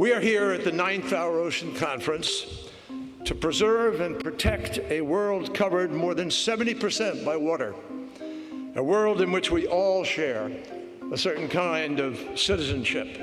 We are here at the 9th Our Ocean Conference to preserve and protect a world covered more than 70% by water, a world in which we all share a certain kind of citizenship.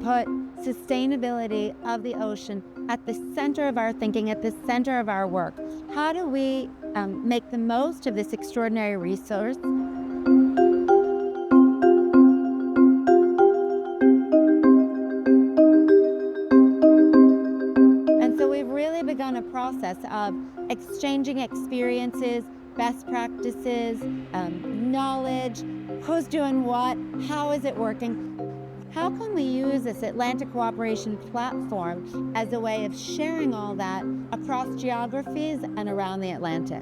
Put sustainability of the ocean at the center of our thinking, at the center of our work. How do we make the most of this extraordinary resource? And so we've really begun a process of exchanging experiences, best practices, knowledge, who's doing what, how is it working? How can we use this Atlantic Cooperation platform as a way of sharing all that across geographies and around the Atlantic?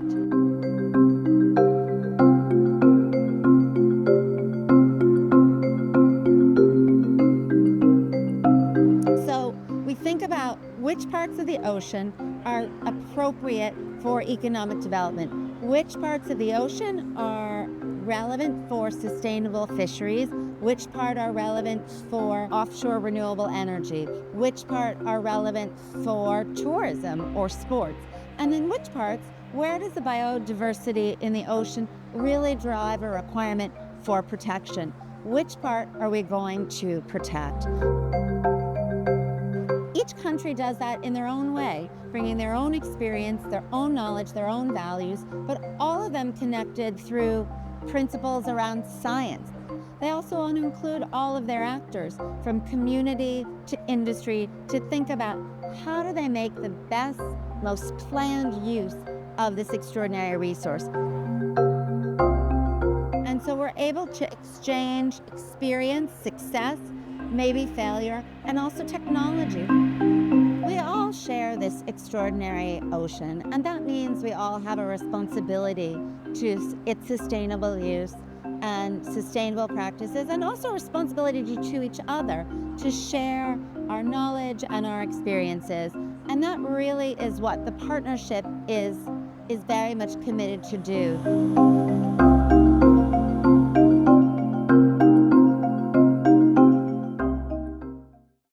So we think about which parts of the ocean are appropriate for economic development, which parts of the ocean are relevant for sustainable fisheries, which part are relevant for offshore renewable energy, which part are relevant for tourism or sports, and then which parts, where does the biodiversity in the ocean really drive a requirement for protection? Which part are we going to protect? Each country does that in their own way, bringing their own experience, their own knowledge, their own values, but all of them connected through principles around science. They also want to include all of their actors, from community to industry, to think about how do they make the best, most planned use of this extraordinary resource. And so we're able to exchange experience, success, maybe failure, and also technology. We all share this extraordinary ocean, and that means we all have a responsibility to its sustainable use and sustainable practices, and also responsibility to each other to share our knowledge and our experiences. And that really is what the partnership is very much committed to do.